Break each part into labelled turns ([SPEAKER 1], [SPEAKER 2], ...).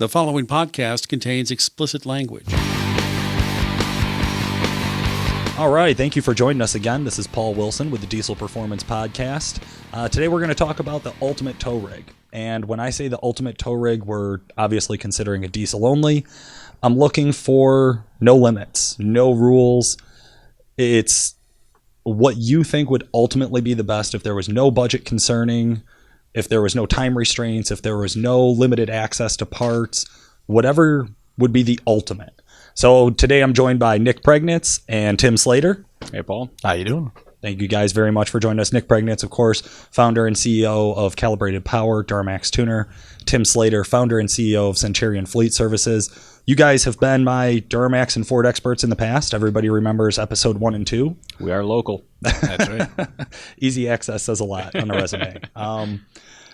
[SPEAKER 1] The following podcast contains explicit language.
[SPEAKER 2] All right, thank you for joining us again. This is Paul Wilson with the Diesel Performance Podcast. Today we're going to talk about the ultimate tow rig. And when I say the ultimate tow rig, we're obviously considering a diesel only. I'm looking for no limits, no rules. It's what you think would ultimately be the best if there was no budget concerning, if there was no time restraints, if there was no limited access to parts, whatever would be the ultimate. So today I'm joined by Nick Priegnitz and Tim Slater.
[SPEAKER 3] Hey, Paul.
[SPEAKER 4] How you doing?
[SPEAKER 2] Thank you guys very much for joining us. Nick Priegnitz, of course, founder and CEO of Callibrated Power, Duramaxtuner. Tim Slater, founder and CEO of Centurion Fleet Services. You guys have been my Duramax and Ford experts in the past. Everybody remembers episode 1 and 2.
[SPEAKER 3] We are local.
[SPEAKER 4] That's right.
[SPEAKER 2] Easy access says a lot on a resume.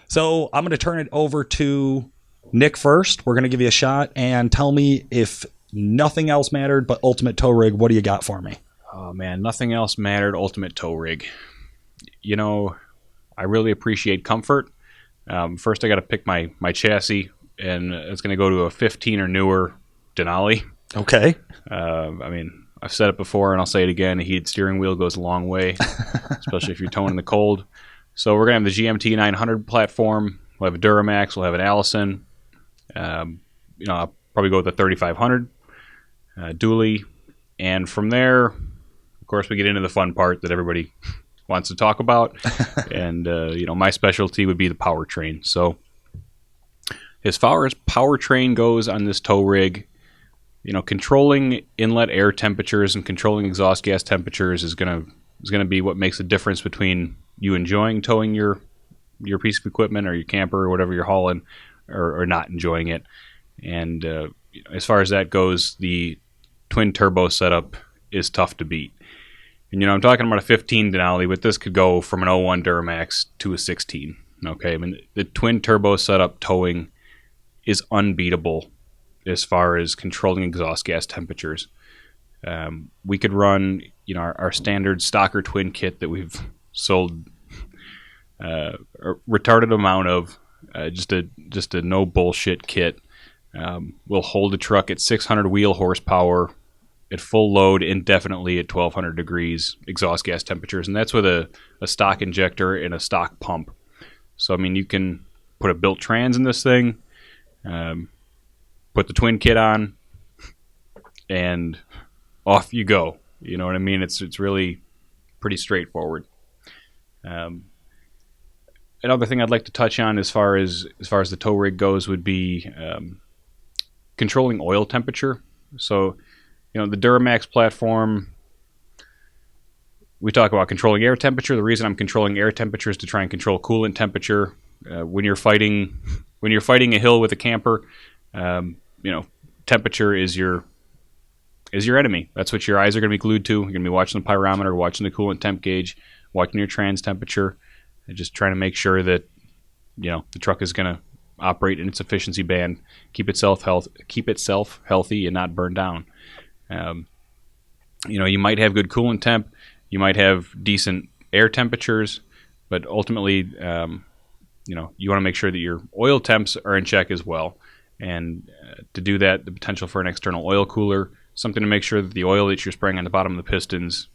[SPEAKER 2] So I'm going to turn it over to Nick first. We're going to give you a shot and tell me, if nothing else mattered but ultimate tow rig, what do you got for me?
[SPEAKER 3] Oh, man, nothing else mattered. Ultimate tow rig. You know, I really appreciate comfort. First, I got to pick my chassis, and it's going to go to a 15 or newer Denali.
[SPEAKER 2] Okay.
[SPEAKER 3] I've said it before, and I'll say it again. A heated steering wheel goes a long way, especially if you're towing in the cold. So we're going to have the GMT 900 platform. We'll have a Duramax. We'll have an Allison. I'll probably go with the 3500 dually. And from there, of course, we get into the fun part that everybody wants to talk about. And, my specialty would be the powertrain. So as far as powertrain goes on this tow rig, controlling inlet air temperatures and controlling exhaust gas temperatures is going to be what makes the difference between you enjoying towing your piece of equipment or your camper or whatever you're hauling, or not enjoying it. And as far as that goes, the twin turbo setup is tough to beat. And I'm talking about a 15 Denali, but this could go from an 01 Duramax to a 16. Okay, I mean, the twin turbo setup towing is unbeatable as far as controlling exhaust gas temperatures. We could run, our standard stocker twin kit that we've sold a retarded amount of, just a no bullshit kit. We'll hold a truck at 600 wheel horsepower at full load indefinitely at 1200 degrees exhaust gas temperatures, and that's with a stock injector and a stock pump. So you can put a built trans in this thing, put the twin kit on, and off you go. You know what I mean? It's really pretty straightforward. Another thing I'd like to touch on as far as the tow rig goes would be controlling oil temperature. So, the Duramax platform, we talk about controlling air temperature. The reason I'm controlling air temperature is to try and control coolant temperature. When you're fighting a hill with a camper, temperature is your enemy. That's what your eyes are going to be glued to. You're going to be watching the pyrometer, watching the coolant temp gauge, watching your trans temperature, and just trying to make sure that the truck is going to operate in its efficiency band, keep itself healthy and not burn down. You might have good coolant temp, you might have decent air temperatures, but ultimately, you want to make sure that your oil temps are in check as well. And to do that, the potential for an external oil cooler, something to make sure that the oil that you're spraying on the bottom of the pistons,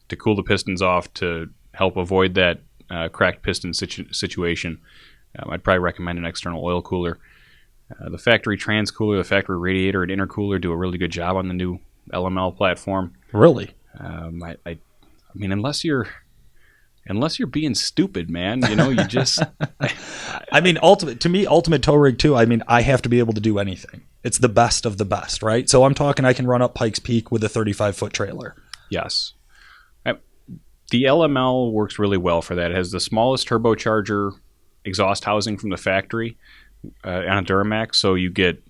[SPEAKER 3] to cool the pistons off, to help avoid that cracked piston situation. I'd probably recommend an external oil cooler. The factory trans cooler, the factory radiator, and intercooler do a really good job on the new LML platform.
[SPEAKER 2] Really?
[SPEAKER 3] Unless you're being stupid, man, you just.
[SPEAKER 2] Ultimate tow rig too. I have to be able to do anything. It's the best of the best, right? So I'm talking, I can run up Pikes Peak with a 35-foot trailer.
[SPEAKER 3] Yes. The LML works really well for that. It has the smallest turbocharger exhaust housing from the factory on a Duramax, so you get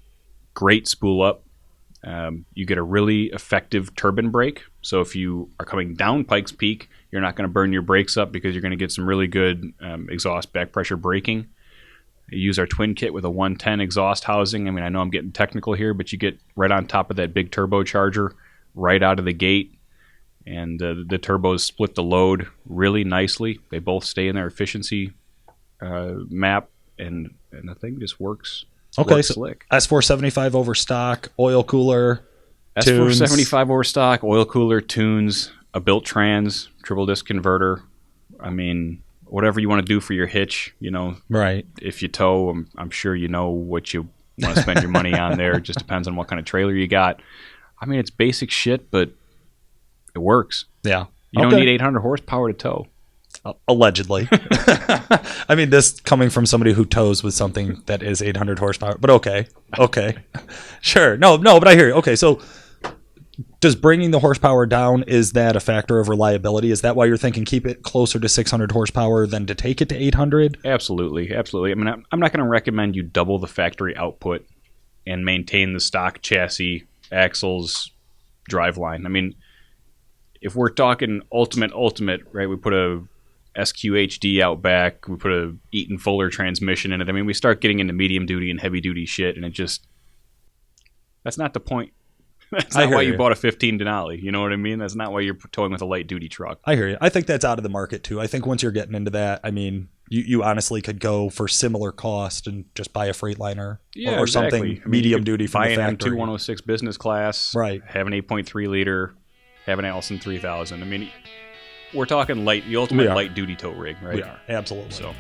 [SPEAKER 3] great spool up. You get a really effective turbine brake. So if you are coming down Pikes Peak, you're not going to burn your brakes up because you're going to get some really good exhaust back pressure braking. You use our twin kit with a 110 exhaust housing. I know I'm getting technical here, but you get right on top of that big turbocharger right out of the gate. And the turbos split the load really nicely. They both stay in their efficiency map, and the thing just works
[SPEAKER 2] Okay,
[SPEAKER 3] Works
[SPEAKER 2] so
[SPEAKER 3] slick.
[SPEAKER 2] S475 over stock, oil cooler,
[SPEAKER 3] S475 over stock, oil cooler, tunes, a built trans, triple disc converter. I mean, whatever you want to do for your hitch,
[SPEAKER 2] right?
[SPEAKER 3] If you tow, I'm sure you know what you want to spend your money on there. It just depends on what kind of trailer you got. I mean, it's basic shit, but it works.
[SPEAKER 2] Yeah.
[SPEAKER 3] You don't need 800 horsepower to tow.
[SPEAKER 2] Allegedly. I mean, this coming from somebody who tows with something that is 800 horsepower, but okay. Sure. No, but I hear you. Okay, so does bringing the horsepower down, is that a factor of reliability? Is that why you're thinking keep it closer to 600 horsepower than to take it to 800?
[SPEAKER 3] Absolutely. I mean, I'm not going to recommend you double the factory output and maintain the stock chassis, axles, driveline. I mean, if we're talking ultimate, right, we put a SQHD out back, we put a Eaton Fuller transmission in it. I mean, we start getting into medium duty and heavy duty shit, and that's not the point. That's not why you bought a 15 Denali. You know what I mean? That's not why you're towing with a light duty truck.
[SPEAKER 2] I hear you. I think that's out of the market too. I think once you're getting into that, I mean, you honestly could go for similar cost and just buy a Freightliner or something medium duty from the factory.
[SPEAKER 3] Buy an M2 106 business class,
[SPEAKER 2] right?
[SPEAKER 3] Have an 8.3 liter, have an Allison 3000. I mean, we're talking the ultimate light duty tow rig, right?
[SPEAKER 2] We are, absolutely.
[SPEAKER 3] So.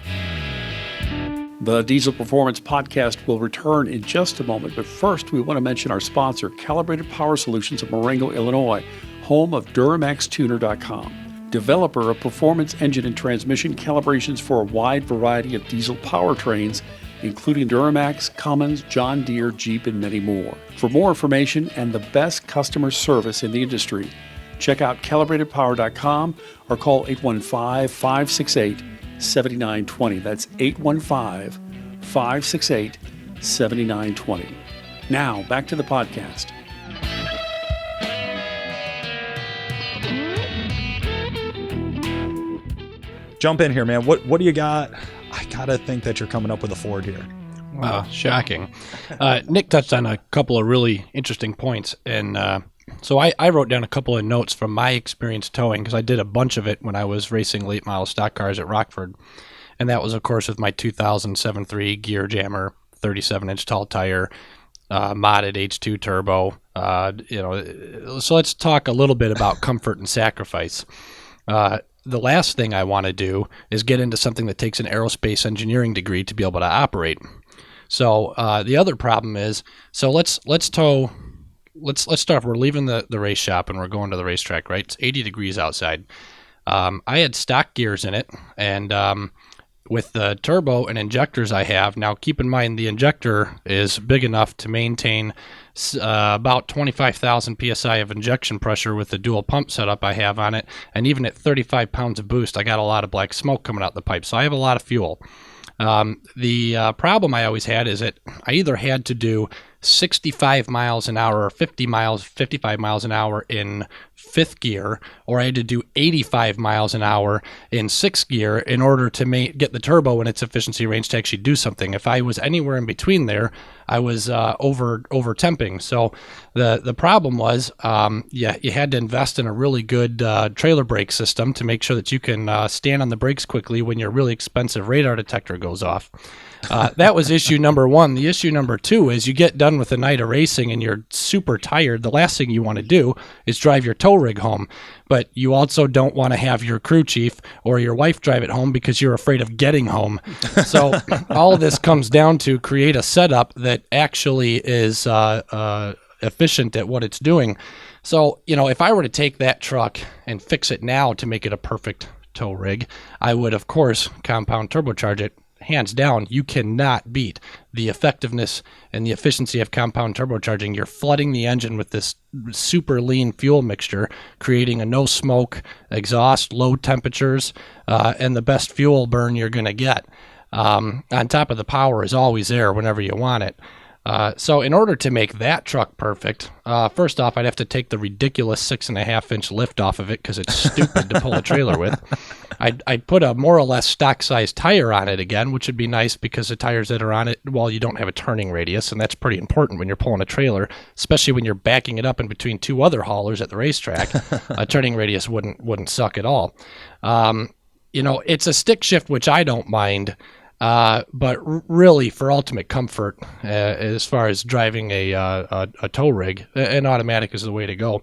[SPEAKER 1] The Diesel Performance Podcast will return in just a moment, but first we want to mention our sponsor, Callibrated Power Solutions of Marengo, Illinois, home of Duramaxtuner.com, developer of performance engine and transmission calibrations for a wide variety of diesel powertrains, including Duramax, Cummins, John Deere, Jeep, and many more. For more information and the best customer service in the industry, check out calibratedpower.com or call 815-568-7920. That's 815-568-7920. Now, back to the podcast.
[SPEAKER 2] Jump in here, man. What do you got? I gotta think that you're coming up with a Ford here.
[SPEAKER 4] Wow, shocking. Nick touched on a couple of really interesting points, and so I wrote down a couple of notes from my experience towing, because I did a bunch of it when I was racing late model stock cars at Rockford. And that was, of course, with my 2007-3 gear jammer, 37-inch tall tire, modded H2 turbo. So let's talk a little bit about comfort and sacrifice. The last thing I want to do is get into something that takes an aerospace engineering degree to be able to operate. So the other problem is, so let's tow. Let's start. We're leaving the race shop and we're going to the racetrack, right? It's 80 degrees outside. I had stock gears in it, and with the turbo and injectors I have, now keep in mind the injector is big enough to maintain about 25,000 psi of injection pressure with the dual pump setup I have on it, and even at 35 pounds of boost, I got a lot of black smoke coming out the pipe, so I have a lot of fuel. The problem I always had is that I either had to do 65 miles an hour or 55 miles an hour in fifth gear, or I had to do 85 miles an hour in sixth gear in order to get the turbo in its efficiency range to actually do something. If I was anywhere in between there, I was over temping. So the problem was, you had to invest in a really good trailer brake system to make sure that you can stand on the brakes quickly when your really expensive radar detector goes off. That was issue number one. The issue number two is you get done with a night of racing and you're super tired. The last thing you want to do is drive your tow rig home. But you also don't want to have your crew chief or your wife drive it home because you're afraid of getting home. So all of this comes down to create a setup that actually is efficient at what it's doing. So, if I were to take that truck and fix it now to make it a perfect tow rig, I would, of course, compound turbocharge it. Hands down, you cannot beat the effectiveness and the efficiency of compound turbocharging. You're flooding the engine with this super lean fuel mixture, creating a no smoke exhaust, low temperatures, and the best fuel burn you're going to get. On top of the power is always there whenever you want it. So in order to make that truck perfect, first off, I'd have to take the ridiculous 6.5-inch lift off of it because it's stupid to pull a trailer with. I'd put a more or less stock size tire on it again, which would be nice because the tires that are on it, you don't have a turning radius, and that's pretty important when you're pulling a trailer, especially when you're backing it up in between two other haulers at the racetrack. A turning radius wouldn't suck at all. It's a stick shift, which I don't mind. Really, for ultimate comfort, as far as driving a tow rig, an automatic is the way to go.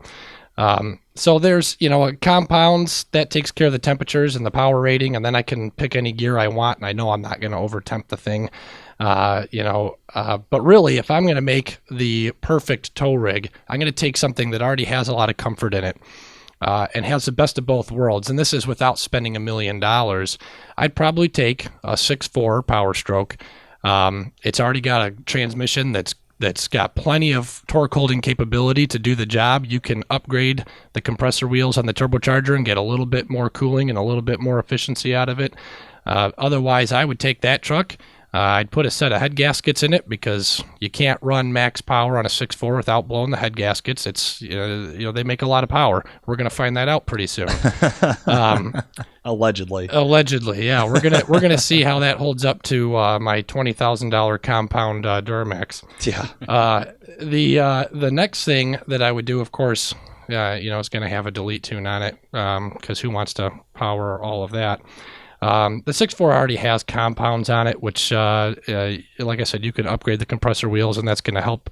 [SPEAKER 4] So there's, compounds that takes care of the temperatures and the power rating, and then I can pick any gear I want, and I know I'm not going to overtemp the thing. But really, if I'm going to make the perfect tow rig, I'm going to take something that already has a lot of comfort in it, and has the best of both worlds. And this is without spending $1 million. I'd probably take a 6.4 Power Stroke. It's already got a transmission that's got plenty of torque holding capability to do the job. You can upgrade the compressor wheels on the turbocharger and get a little bit more cooling and a little bit more efficiency out of it. Otherwise, I would take that truck. I'd put a set of head gaskets in it because you can't run max power on a 6.4 without blowing the head gaskets. It's they make a lot of power. We're gonna find that out pretty soon.
[SPEAKER 2] Allegedly,
[SPEAKER 4] yeah. We're gonna see how that holds up to my $20,000 compound Duramax.
[SPEAKER 2] Yeah.
[SPEAKER 4] The next thing that I would do, of course, is going to have a delete tune on it because who wants to power all of that? The 6.4 already has compounds on it, which, like I said, you can upgrade the compressor wheels, and that's going to help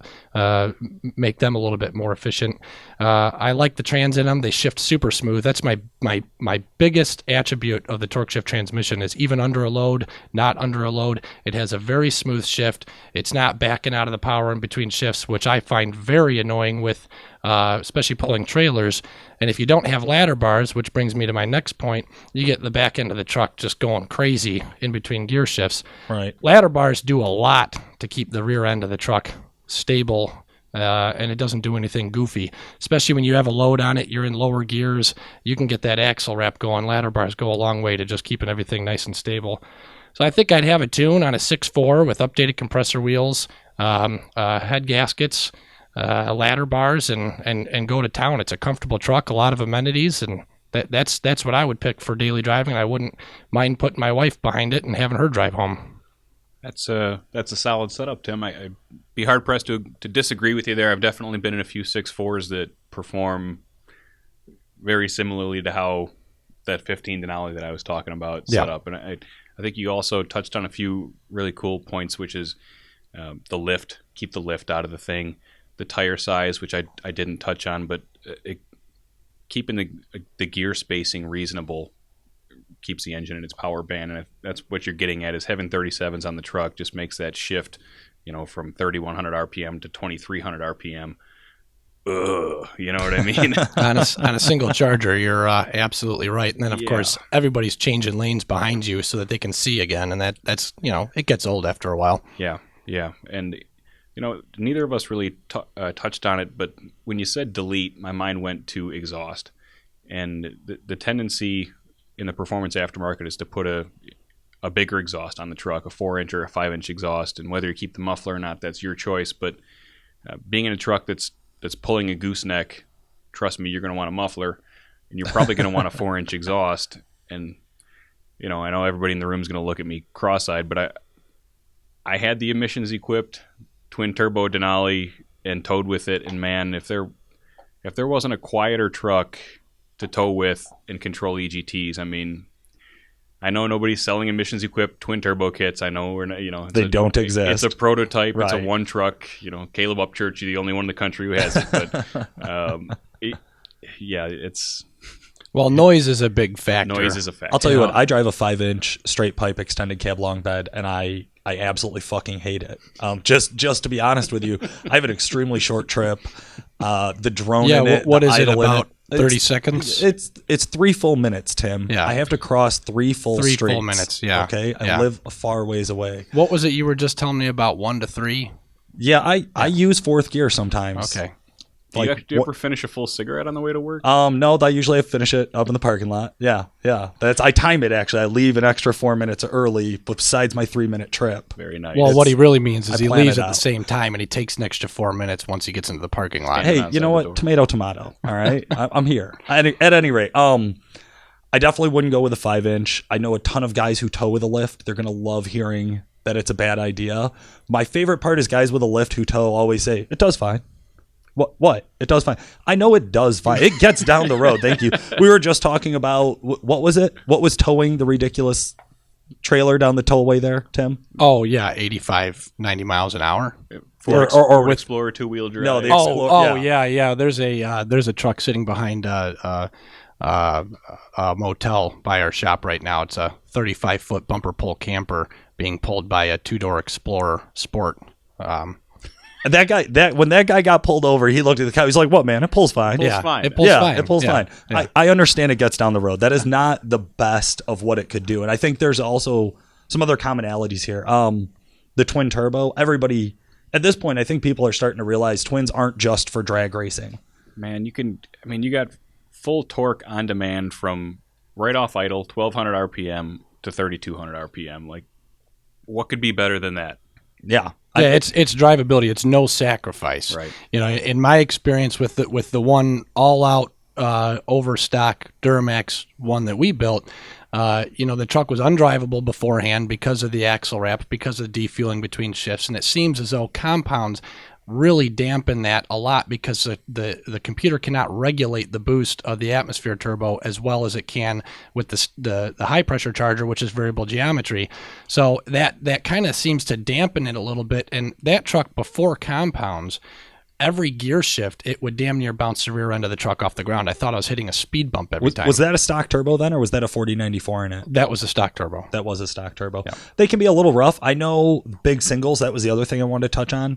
[SPEAKER 4] make them a little bit more efficient. I like the trans in them; they shift super smooth. That's my biggest attribute of the torque shift transmission is even under a load, not under a load, it has a very smooth shift. It's not backing out of the power in between shifts, which I find very annoying with. Especially pulling trailers. And if you don't have ladder bars, which brings me to my next point, you get the back end of the truck just going crazy in between gear shifts.
[SPEAKER 2] Right.
[SPEAKER 4] Ladder bars do a lot to keep the rear end of the truck stable, and it doesn't do anything goofy. Especially when you have a load on it, you're in lower gears, you can get that axle wrap going. Ladder bars go a long way to just keeping everything nice and stable. So I think I'd have a tune on a 6.4 with updated compressor wheels, head gaskets, ladder bars, and go to town. It's a comfortable truck, a lot of amenities, and that's what I would pick for daily driving. I wouldn't mind putting my wife behind it and having her drive home.
[SPEAKER 3] That's a solid setup, Tim. I'd be hard pressed to disagree with you there. I've definitely been in a few 6.4s that perform very similarly to how that 15 Denali that I was talking about set up. And I think you also touched on a few really cool points, which is the lift, keep the lift out of the thing. The tire size, which I didn't touch on, but keeping the gear spacing reasonable keeps the engine in its power band, and if that's what you're getting at, is having 37s on the truck just makes that shift, from 3,100 RPM to 2,300 RPM. You know what I mean?
[SPEAKER 4] on a single charger, you're absolutely right. And then, of course, everybody's changing lanes behind you so that they can see again, and that's it gets old after a while.
[SPEAKER 3] Yeah, and. Neither of us really touched on it, but when you said delete, my mind went to exhaust. And the tendency in the performance aftermarket is to put a bigger exhaust on the truck, a 4-inch or a 5-inch exhaust. And whether you keep the muffler or not, that's your choice. But being in a truck that's pulling a gooseneck, trust me, you're going to want a muffler. And you're probably going to want a 4-inch exhaust. And, I know everybody in the room is going to look at me cross-eyed, but I had the emissions equipped twin turbo Denali and towed with it, and man, if there wasn't a quieter truck to tow with and control EGTs, I mean, I know nobody's selling emissions equipped twin turbo kits. I know we're not,
[SPEAKER 2] they don't exist.
[SPEAKER 3] It's a prototype.
[SPEAKER 2] Right.
[SPEAKER 3] It's a one truck. Caleb Upchurch, you're the only one in the country who has it. But it's.
[SPEAKER 2] Well,
[SPEAKER 4] noise is a big factor.
[SPEAKER 3] Noise is a factor.
[SPEAKER 2] I'll tell you what, I drive a 5-inch straight pipe extended cab long bed, and I absolutely fucking hate it. Just to be honest with you, I have an extremely short trip. The drone in it.
[SPEAKER 4] What is it, about 30 seconds?
[SPEAKER 2] It's 3 full minutes, Tim.
[SPEAKER 4] Yeah.
[SPEAKER 2] I have to cross 3 full streets.
[SPEAKER 4] 3 full minutes, yeah.
[SPEAKER 2] Okay? I live a far ways away.
[SPEAKER 4] What was it you were just telling me about, 1 to 3?
[SPEAKER 2] Yeah, I use 4th gear sometimes.
[SPEAKER 4] Okay.
[SPEAKER 3] Do you ever finish a full cigarette on the way to work?
[SPEAKER 2] No, I usually finish it up in the parking lot. Yeah. I time it, actually. I leave an extra 4 minutes early besides my 3-minute trip.
[SPEAKER 3] Very nice.
[SPEAKER 4] Well, what he really means is he leaves at the same time, and he takes an extra 4 minutes once he gets into the parking lot.
[SPEAKER 2] Hey, you know what? Tomato. All right? I'm here. At any rate, I definitely wouldn't go with a 5-inch. I know a ton of guys who tow with a lift. They're going to love hearing that it's a bad idea. My favorite part is guys with a lift who tow always say, it does fine. What? It does fine. I know it does fine. It gets down the road. Thank you. We were just talking about, what was it? What was towing the ridiculous trailer down the tollway there, Tim?
[SPEAKER 4] Oh yeah, 85, 90 miles an hour.
[SPEAKER 3] Ford Explorer two-wheel drive.
[SPEAKER 2] No, the
[SPEAKER 4] Yeah. There's a truck sitting behind a motel by our shop right now. It's a 35-foot bumper pull camper being pulled by a two-door Explorer Sport.
[SPEAKER 2] And when that guy got pulled over, he looked at the car. He's like, "What, man? It pulls fine."
[SPEAKER 3] It pulls
[SPEAKER 4] It pulls fine.
[SPEAKER 2] It pulls fine.
[SPEAKER 4] Yeah.
[SPEAKER 2] I understand it gets down the road. That is not the best of what it could do. And I think there's also some other commonalities here. The twin turbo. Everybody at this point, I think people are starting to realize twins aren't just for drag racing.
[SPEAKER 3] Man, you got full torque on demand from right off idle, 1,200 RPM to 3,200 RPM. Like, what could be better than that?
[SPEAKER 2] Yeah.
[SPEAKER 4] It's drivability. It's no sacrifice.
[SPEAKER 3] Right.
[SPEAKER 4] In my experience with the one all-out overstock Duramax one that we built, the truck was undrivable beforehand because of the axle wrap, because of the defueling between shifts, and it seems as though compounds really dampen that a lot because the computer cannot regulate the boost of the atmosphere turbo as well as it can with the high pressure charger, which is variable geometry. So that kind of seems to dampen it a little bit. And that truck before compounds, every gear shift, it would damn near bounce the rear end of the truck off the ground. I thought I was hitting a speed bump every time.
[SPEAKER 2] Was that a stock turbo then, or was that a 4094 in it?
[SPEAKER 4] That was a stock turbo.
[SPEAKER 2] That was a stock turbo.
[SPEAKER 4] Yeah.
[SPEAKER 2] They can be a little rough. I know big singles. That was the other thing I wanted to touch on.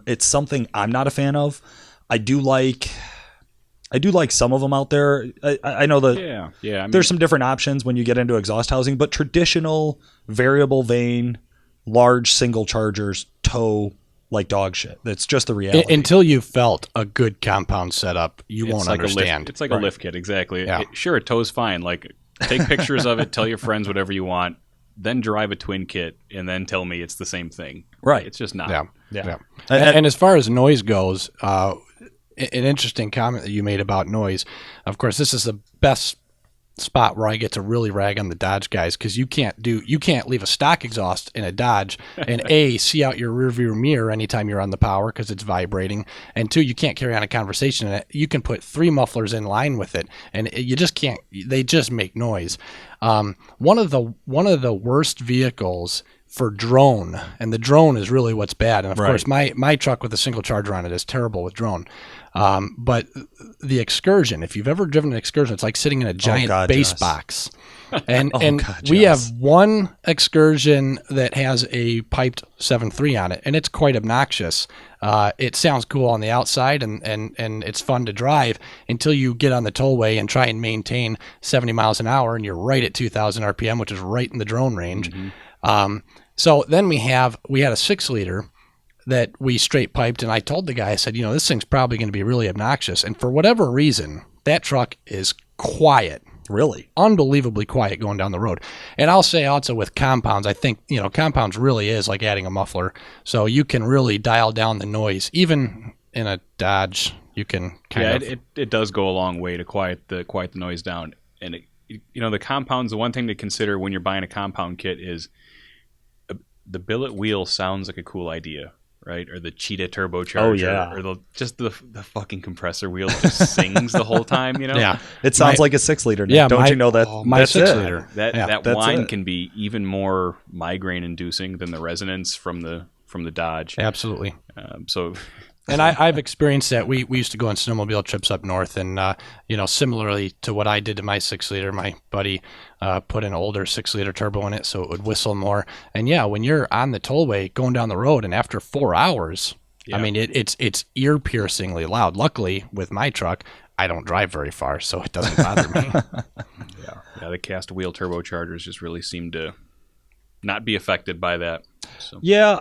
[SPEAKER 2] It's something I'm not a fan of. I do like some of them out there. I know that there's some different options when you get into exhaust housing, but traditional variable vane, large single chargers tow like dog shit. That's just the reality.
[SPEAKER 4] Until you've felt a good compound setup, you won't understand.
[SPEAKER 3] It's like a lift kit, exactly.
[SPEAKER 4] Yeah.
[SPEAKER 3] It tows fine. Like, take pictures of it, tell your friends whatever you want, then drive a twin kit, and then tell me it's the same thing.
[SPEAKER 2] Right.
[SPEAKER 3] It's just not.
[SPEAKER 4] Yeah. And as far as noise goes, an interesting comment that you made about noise. Of course, this is the best spot where I get to really rag on the Dodge guys, because you can't leave a stock exhaust in a Dodge and see out your rearview mirror anytime you're on the power because it's vibrating, and two, you can't carry on a conversation in it. You can put 3 mufflers in line with it, and you just can't. They just make noise. One of the worst vehicles for drone, and the drone is really what's bad. And of course, my truck with a single charger on it is terrible with drone. But the Excursion, if you've ever driven an Excursion, it's like sitting in a giant bass box. And we have one Excursion that has a piped 7.3 on it, and it's quite obnoxious. It sounds cool on the outside, and it's fun to drive until you get on the tollway and try and maintain 70 miles an hour, and you're right at 2,000 RPM, which is right in the drone range. Mm-hmm. So then we had a 6-liter that we straight piped, and I told the guy, I said, this thing's probably going to be really obnoxious. And for whatever reason, that truck is quiet. Really? Unbelievably quiet going down the road. And I'll say also with compounds, I think, compounds really is like adding a muffler. So you can really dial down the noise. Even in a Dodge, you can
[SPEAKER 3] it does go a long way to quiet the noise down. And the compounds, the one thing to consider when you're buying a compound kit is the billet wheel sounds like a cool idea. Right, or the Cheetah turbocharger, or the fucking compressor wheel just sings the whole time.
[SPEAKER 2] Yeah, it sounds like a 6-liter. Don't you know that?
[SPEAKER 4] My 6-liter.
[SPEAKER 3] That whine can be even more migraine inducing than the resonance from the Dodge.
[SPEAKER 4] Absolutely.
[SPEAKER 3] And
[SPEAKER 4] I've experienced that. We used to go on snowmobile trips up north, and similarly to what I did to my 6-liter, my buddy put an older 6-liter turbo in it so it would whistle more. And when you're on the tollway going down the road, and after 4 hours, I mean it's ear piercingly loud. Luckily, with my truck, I don't drive very far, so it doesn't bother me.
[SPEAKER 3] The cast wheel turbochargers just really seem to not be affected by that. So.
[SPEAKER 2] Yeah.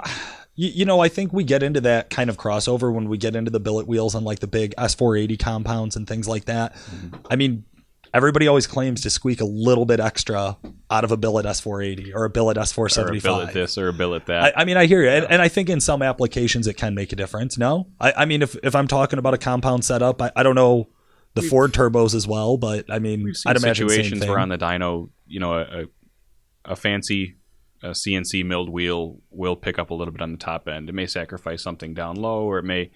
[SPEAKER 2] I think we get into that kind of crossover when we get into the billet wheels on like the big S480 compounds and things like that. Mm-hmm. I mean, everybody always claims to squeak a little bit extra out of a billet S480 or a billet S475.
[SPEAKER 3] Or a billet this or a billet that.
[SPEAKER 2] I mean, I hear you. And I think in some applications it can make a difference. No? I mean, if I'm talking about a compound setup, I don't know the Ford turbos as well, but I mean, I'd imagine
[SPEAKER 3] situations
[SPEAKER 2] same thing.
[SPEAKER 3] Where on the dyno, a fancy CNC milled wheel will pick up a little bit on the top end. It may sacrifice something down low, or it may,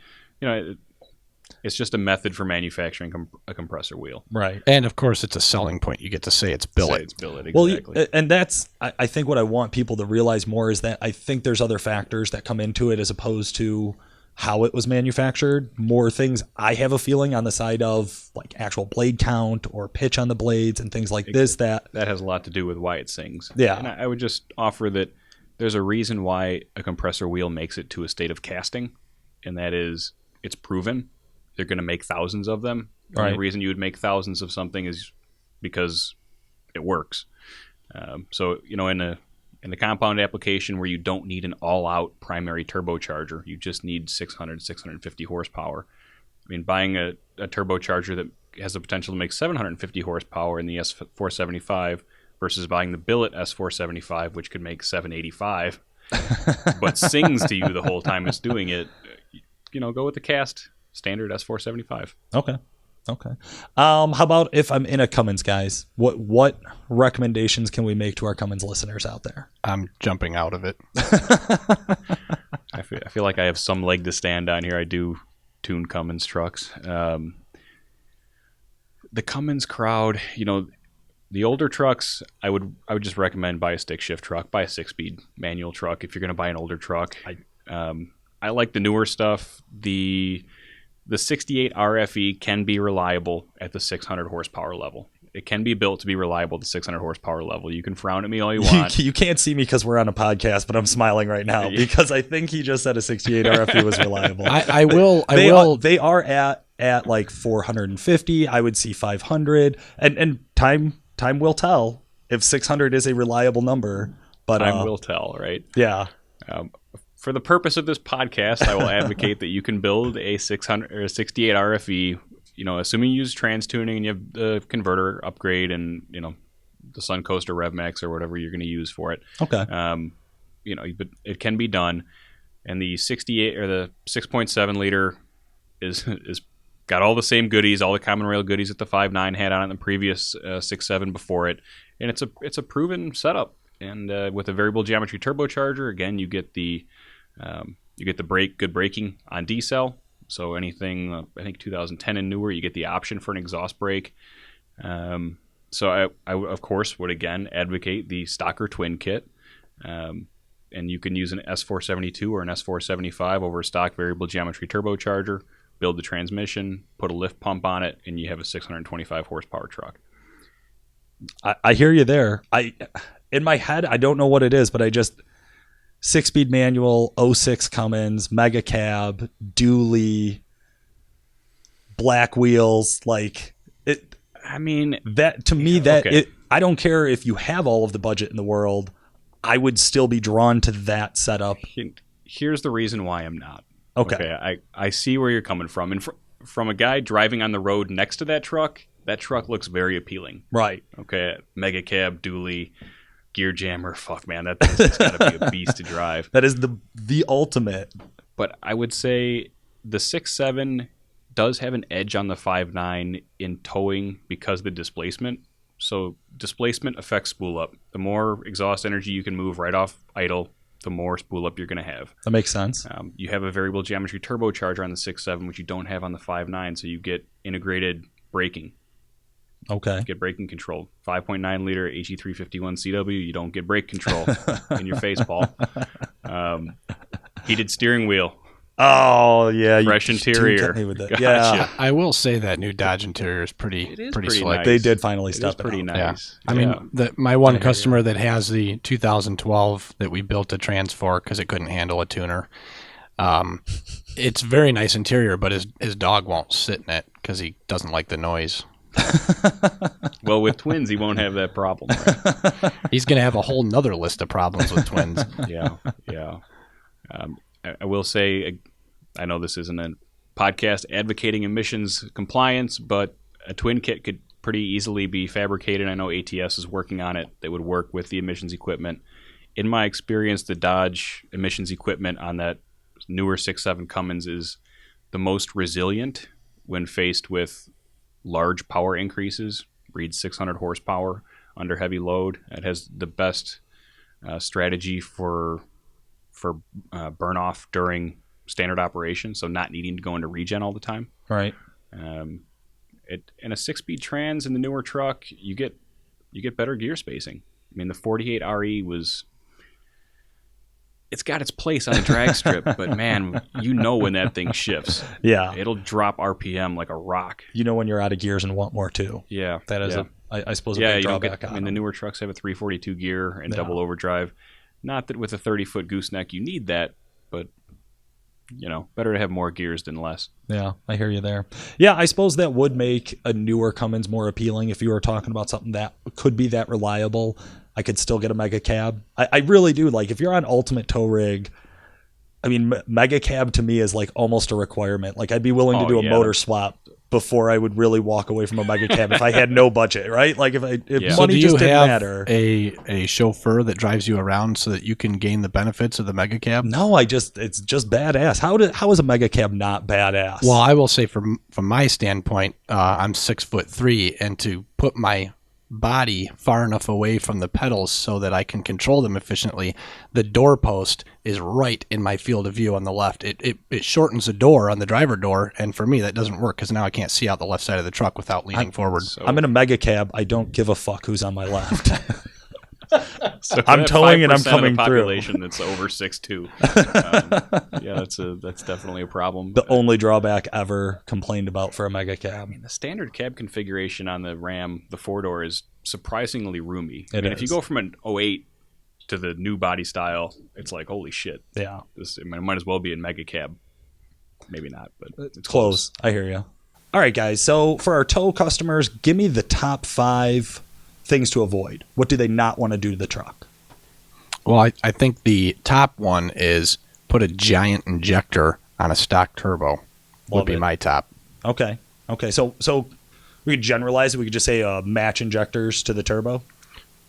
[SPEAKER 3] It's just a method for manufacturing a compressor wheel.
[SPEAKER 2] Right.
[SPEAKER 4] And of course, it's a selling point. You get to say it's billet.
[SPEAKER 3] It's billet, exactly.
[SPEAKER 2] Well, and that's, I think what I want people to realize more is that I think there's other factors that come into it as opposed to how it was manufactured. More things I have a feeling on the side of like actual blade count or pitch on the blades and things like this. That
[SPEAKER 3] has a lot to do with why it sings.
[SPEAKER 2] Yeah.
[SPEAKER 3] And I would just offer that there's a reason why a compressor wheel makes it to a state of casting, and that is it's proven. They're going to make thousands of them. The only reason you would make thousands of something is because it works. So, in the compound application where you don't need an all-out primary turbocharger, you just need 600, 650 horsepower. I mean, buying a turbocharger that has the potential to make 750 horsepower in the S475 versus buying the billet S475, which could make 785, but sings to you the whole time it's doing it, go with the cast standard S475.
[SPEAKER 2] Okay. How about if I'm in a Cummins, guys? What recommendations can we make to our Cummins listeners out there?
[SPEAKER 4] I'm jumping out of it.
[SPEAKER 3] I feel like I have some leg to stand on here. I do tune Cummins trucks. The Cummins crowd, the older trucks, I would just recommend buy a stick shift truck, buy a 6-speed manual truck if you're going to buy an older truck. I like the newer stuff. The 68 RFE can be reliable at the 600 horsepower level. It can be built to be reliable at the 600 horsepower level. You can frown at me all you want.
[SPEAKER 2] You can't see me because we're on a podcast, but I'm smiling right now because I think he just said a 68 RFE was reliable.
[SPEAKER 4] I will.
[SPEAKER 2] They are at like 450. I would see 500, and time will tell if 600 is a reliable number. But
[SPEAKER 3] time will tell, right?
[SPEAKER 2] Yeah.
[SPEAKER 3] For the purpose of this podcast, I will advocate that you can build a 600 or a 68 RFE, assuming you use trans tuning and you have the converter upgrade and, the Suncoast or RevMax or whatever you're going to use for it.
[SPEAKER 2] Okay.
[SPEAKER 3] But it can be done. And the 68 or the 6.7 liter is got all the same goodies, all the common rail goodies that the 5.9 had on it in the previous 6.7 before it. And it's a proven setup. And with a variable geometry turbocharger, again, you get the good braking on D-cell. So anything, I think 2010 and newer, you get the option for an exhaust brake. So I of course would again advocate the Stocker twin kit. And you can use an S472 or an S475 over a stock variable geometry turbocharger, build the transmission, put a lift pump on it, and you have a 625 horsepower truck.
[SPEAKER 2] I hear you there. In my head, I don't know what it is, but I just 6-speed manual, 06 Cummins, mega cab, dually, black wheels, like it.
[SPEAKER 3] I mean,
[SPEAKER 2] that to me, I don't care if you have all of the budget in the world. I would still be drawn to that setup.
[SPEAKER 3] Here's the reason why I'm not.
[SPEAKER 2] Okay.
[SPEAKER 3] I see where you're coming from, and from a guy driving on the road next to that truck looks very appealing.
[SPEAKER 2] Right.
[SPEAKER 3] Okay. Mega cab, dually. Gear jammer, fuck man, that's got to be a beast to drive.
[SPEAKER 2] That is the ultimate.
[SPEAKER 3] But I would say the 6.7 does have an edge on the 5.9 in towing because of the displacement. So displacement affects spool up. The more exhaust energy you can move right off idle, the more spool up you're going to have.
[SPEAKER 2] That makes sense.
[SPEAKER 3] You have a variable geometry turbocharger on the 6.7, which you don't have on the 5.9, so you get integrated braking.
[SPEAKER 2] Okay.
[SPEAKER 3] Get braking control. 5.9 liter HE351 CW, you don't get brake control in your face, Paul. Heated steering wheel.
[SPEAKER 2] Oh, yeah.
[SPEAKER 3] Fresh interior.
[SPEAKER 2] Me with that.
[SPEAKER 3] Gotcha.
[SPEAKER 2] Yeah.
[SPEAKER 4] I will say that new Dodge interior is pretty slick.
[SPEAKER 3] Nice.
[SPEAKER 2] They did finally
[SPEAKER 3] It
[SPEAKER 2] step
[SPEAKER 3] is pretty
[SPEAKER 2] it up.
[SPEAKER 3] nice.
[SPEAKER 4] Yeah. I mean, my one customer that has the 2012 that we built a trans for because it couldn't handle a tuner. It's very nice interior, but his dog won't sit in it because he doesn't like the noise.
[SPEAKER 3] Well, with twins, he won't have that problem. Right?
[SPEAKER 4] He's going to have a whole nother list of problems with twins.
[SPEAKER 3] Yeah. I will say, I know this isn't a podcast advocating emissions compliance, but a twin kit could pretty easily be fabricated. I know ATS is working on it. That would work with the emissions equipment. In my experience, the Dodge emissions equipment on that newer 6.7 Cummins is the most resilient when faced with large power increases. Reads 600 horsepower under heavy load. It has the best strategy for burn off during standard operation, so not needing to go into regen all the time.
[SPEAKER 2] Right.
[SPEAKER 3] In a 6-speed trans in the newer truck, you get better gear spacing. I mean, the 48 RE it's got its place on a drag strip, but man, when that thing shifts.
[SPEAKER 2] Yeah.
[SPEAKER 3] It'll drop RPM like a rock.
[SPEAKER 2] When you're out of gears and want more too.
[SPEAKER 3] Yeah.
[SPEAKER 2] That is I suppose a
[SPEAKER 3] yeah,
[SPEAKER 2] big
[SPEAKER 3] you don't
[SPEAKER 2] drawback
[SPEAKER 3] get,
[SPEAKER 2] on
[SPEAKER 3] I mean, the
[SPEAKER 2] them.
[SPEAKER 3] newer trucks have a 342 gear and double overdrive. Not that with a 30-foot gooseneck you need that, but better to have more gears than less.
[SPEAKER 2] Yeah, I hear you there. Yeah, I suppose that would make a newer Cummins more appealing if you were talking about something that could be that reliable. I could still get a mega cab. I really do. Like, if you're on Ultimate Tow Rig, I mean, mega cab to me is like almost a requirement. Like, I'd be willing to do a motor swap before I would really walk away from a mega cab if I had no budget, right? Like, if money just didn't matter.
[SPEAKER 4] A chauffeur that drives you around so that you can gain the benefits of the mega cab?
[SPEAKER 2] No, it's just badass. How is a mega cab not badass?
[SPEAKER 4] Well, I will say from my standpoint, I'm 6'3", and to put my body far enough away from the pedals so that I can control them efficiently, the door post is right in my field of view on the left. It shortens the door on the driver door, and for me that doesn't work because now I can't see out the left side of the truck without leaning forward.
[SPEAKER 2] I'm in a mega cab. I don't give a fuck who's on my left.
[SPEAKER 3] So
[SPEAKER 2] I'm towing and I'm coming
[SPEAKER 3] of the
[SPEAKER 2] through.
[SPEAKER 3] population that's over 6'2". That's definitely a problem.
[SPEAKER 2] The only drawback ever complained about for a mega cab.
[SPEAKER 3] The standard cab configuration on the Ram, the 4-door, is surprisingly roomy. If you go from an 08 to the new body style, it's like, holy shit.
[SPEAKER 2] Yeah.
[SPEAKER 3] It might as well be a mega cab. Maybe not, but it's
[SPEAKER 2] close. I hear you. All right, guys. So for our tow customers, give me the top 5 things to avoid. What do they not want to do to the truck?
[SPEAKER 4] Well, I think the top one is put a giant injector on a stock turbo. Would be my top.
[SPEAKER 2] Okay. So we could generalize it. We could just say match injectors to the turbo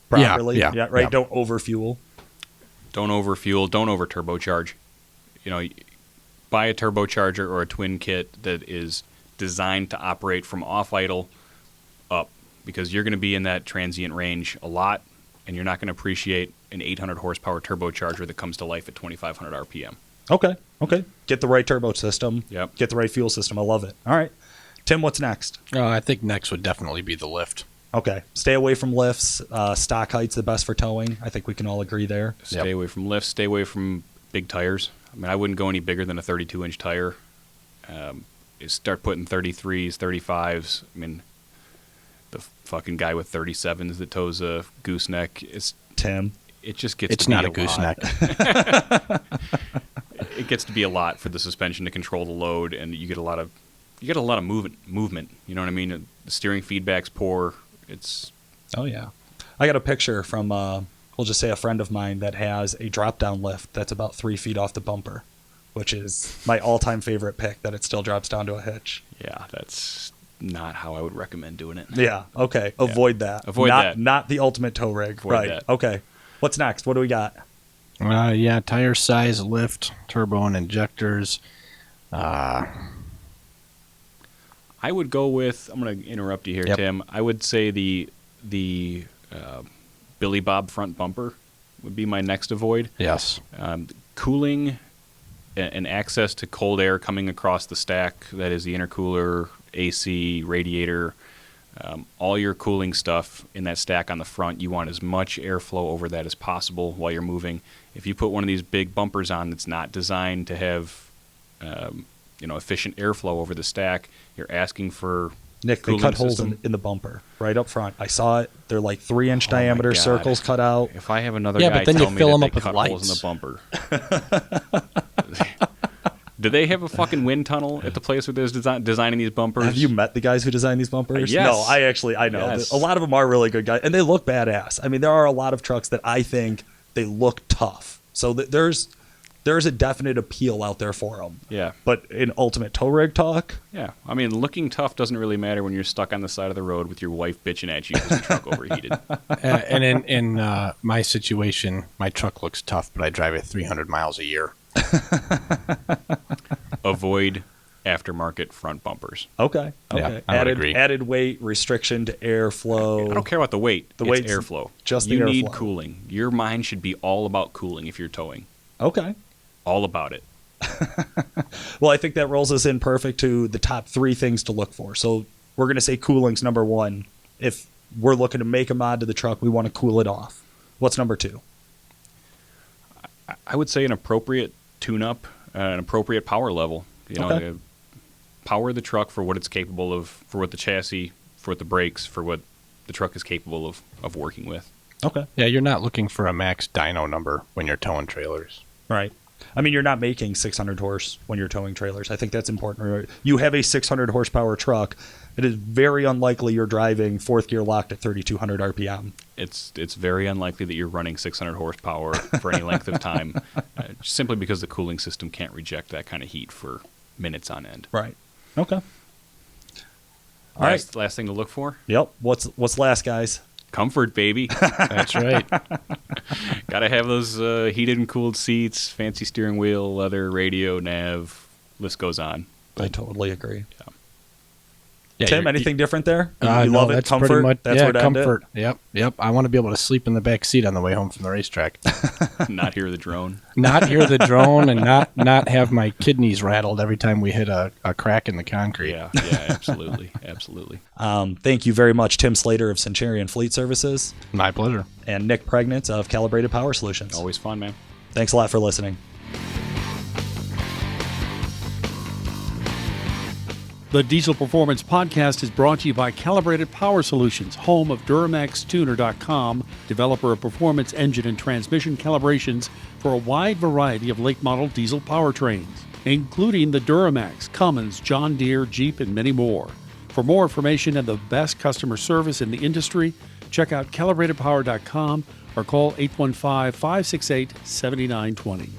[SPEAKER 2] properly.
[SPEAKER 4] Yeah.
[SPEAKER 2] Right.
[SPEAKER 4] Yeah.
[SPEAKER 2] Don't overfuel.
[SPEAKER 3] Don't overfuel. Don't over turbocharge. Buy a turbocharger or a twin kit that is designed to operate from off idle up, because you're going to be in that transient range a lot, and you're not going to appreciate an 800 horsepower turbocharger that comes to life at 2,500 RPM.
[SPEAKER 2] Okay. Get the right turbo system.
[SPEAKER 3] Yep.
[SPEAKER 2] Get the right fuel system. I love it. All right. Tim, what's next?
[SPEAKER 4] I think next would definitely be the lift.
[SPEAKER 2] Okay. Stay away from lifts. Stock height's the best for towing. I think we can all agree there.
[SPEAKER 3] Stay away from lifts. Stay away from big tires. I mean, I wouldn't go any bigger than a 32-inch tire. Start putting 33s, 35s. I mean, the fucking guy with 37s that tows a gooseneck is
[SPEAKER 2] Tim.
[SPEAKER 3] It just gets.
[SPEAKER 4] It's
[SPEAKER 3] to be
[SPEAKER 4] not a
[SPEAKER 3] lot.
[SPEAKER 4] gooseneck.
[SPEAKER 3] It gets to be a lot for the suspension to control the load, and you get a lot of movement. You know what I mean? The steering feedback's poor. It's.
[SPEAKER 2] Oh yeah, I got a picture from we'll just say a friend of mine that has a drop down lift that's about 3 feet off the bumper, which is my all-time favorite pick. That it still drops down to a hitch.
[SPEAKER 3] Yeah, that's not how I would recommend doing it.
[SPEAKER 2] Yeah. Okay. Avoid that.
[SPEAKER 3] Avoid that.
[SPEAKER 2] Not the ultimate tow rig.
[SPEAKER 3] Avoid
[SPEAKER 2] right.
[SPEAKER 3] that.
[SPEAKER 2] Okay. What's next? What do we got?
[SPEAKER 4] Tire size, lift, turbo, and injectors.
[SPEAKER 3] I would go with. I'm going to interrupt you here,
[SPEAKER 2] Yep.
[SPEAKER 3] Tim. I would say the Billy Bob front bumper would be my next avoid.
[SPEAKER 4] Yes.
[SPEAKER 3] Cooling and access to cold air coming across the stack. That is the intercooler, AC, radiator. All your cooling stuff in that stack on the front, you want as much airflow over that as possible while you're moving. If you put one of these big bumpers on that's not designed to have efficient airflow over the stack, you're asking for
[SPEAKER 2] Nick, they
[SPEAKER 3] cooling
[SPEAKER 2] cut holes
[SPEAKER 3] system.
[SPEAKER 2] in the bumper right up front. I saw it. They're like 3-inch
[SPEAKER 3] Oh my
[SPEAKER 2] diameter
[SPEAKER 3] God.
[SPEAKER 2] circles cut out.
[SPEAKER 3] If I have another
[SPEAKER 4] Yeah,
[SPEAKER 3] guy
[SPEAKER 4] but then
[SPEAKER 3] tell
[SPEAKER 4] you
[SPEAKER 3] me
[SPEAKER 4] fill
[SPEAKER 3] that
[SPEAKER 4] them
[SPEAKER 3] they
[SPEAKER 4] up with
[SPEAKER 3] cut holes in the
[SPEAKER 4] lights.
[SPEAKER 3] bumper. Do they have a fucking wind tunnel at the place where they're designing these bumpers?
[SPEAKER 2] Have you met the guys who design these bumpers?
[SPEAKER 3] Yes.
[SPEAKER 2] No, I know.
[SPEAKER 3] Yes.
[SPEAKER 2] A lot of them are really good guys, and they look badass. I mean, there are a lot of trucks that I think they look tough. So there's a definite appeal out there for them.
[SPEAKER 3] Yeah.
[SPEAKER 2] But in ultimate tow rig talk,
[SPEAKER 3] Yeah. I mean, looking tough doesn't really matter when you're stuck on the side of the road with your wife bitching at you because your truck overheated.
[SPEAKER 4] And in my situation, my truck looks tough, but I drive it 300 miles a year.
[SPEAKER 3] Avoid aftermarket front bumpers.
[SPEAKER 2] okay.
[SPEAKER 4] Yeah, I would agree.
[SPEAKER 2] Added weight, restriction to airflow.
[SPEAKER 3] I don't care about the weight.
[SPEAKER 2] The
[SPEAKER 3] It's
[SPEAKER 2] weight's
[SPEAKER 3] airflow.
[SPEAKER 2] just the
[SPEAKER 3] you need
[SPEAKER 2] airflow.
[SPEAKER 3] cooling. Your mind should be all about cooling if you're towing.
[SPEAKER 2] Okay.
[SPEAKER 3] All about it.
[SPEAKER 2] Well, I think that rolls us in perfect to the top 3 things to look for. So we're going to say cooling's number 1. If we're looking to make a mod to the truck, we want to cool it off. What's number 2?
[SPEAKER 3] I would say an appropriate tune-up, an appropriate power level.
[SPEAKER 2] Okay.
[SPEAKER 3] Power the truck for what it's capable of, for what the chassis, for what the brakes, for what the truck is capable of working with.
[SPEAKER 2] Okay.
[SPEAKER 4] Yeah, you're not looking for a max dyno number when you're towing trailers.
[SPEAKER 2] Right. I mean, you're not making 600 horse when you're towing trailers. I think that's important. You have a 600 horsepower truck. It is very unlikely you're driving 4th gear locked at 3,200 RPM.
[SPEAKER 3] It's very unlikely that you're running 600 horsepower for any length of time, simply because the cooling system can't reject that kind of heat for minutes on end.
[SPEAKER 2] Right. Okay. All right.
[SPEAKER 3] Last thing to look for?
[SPEAKER 2] Yep. What's last, guys?
[SPEAKER 3] Comfort, baby.
[SPEAKER 4] That's right.
[SPEAKER 3] Got to have those heated and cooled seats, fancy steering wheel, leather, radio, nav. List goes on.
[SPEAKER 2] I totally agree.
[SPEAKER 4] Yeah,
[SPEAKER 2] Tim, anything different there? You
[SPEAKER 4] no,
[SPEAKER 2] love it?
[SPEAKER 4] that's
[SPEAKER 2] Comfort?
[SPEAKER 4] pretty much,
[SPEAKER 2] That's
[SPEAKER 4] yeah,
[SPEAKER 2] where to end it?
[SPEAKER 4] comfort. Yep. I want to be able to sleep in the back seat on the way home from the racetrack.
[SPEAKER 3] Not hear the drone.
[SPEAKER 4] Not hear the drone and not have my kidneys rattled every time we hit a crack in the concrete.
[SPEAKER 3] Yeah, absolutely. Absolutely.
[SPEAKER 2] Thank you very much, Tim Slater of Centurion Fleet Services.
[SPEAKER 4] My pleasure.
[SPEAKER 2] And Nick Priegnitz of Calibrated Power Solutions.
[SPEAKER 3] Always fun, man.
[SPEAKER 2] Thanks a lot for listening.
[SPEAKER 1] The Diesel Performance Podcast is brought to you by Calibrated Power Solutions, home of Duramaxtuner.com, developer of performance engine and transmission calibrations for a wide variety of late model diesel powertrains, including the Duramax, Cummins, John Deere, Jeep, and many more. For more information and the best customer service in the industry, check out calibratedpower.com or call 815-568-7920.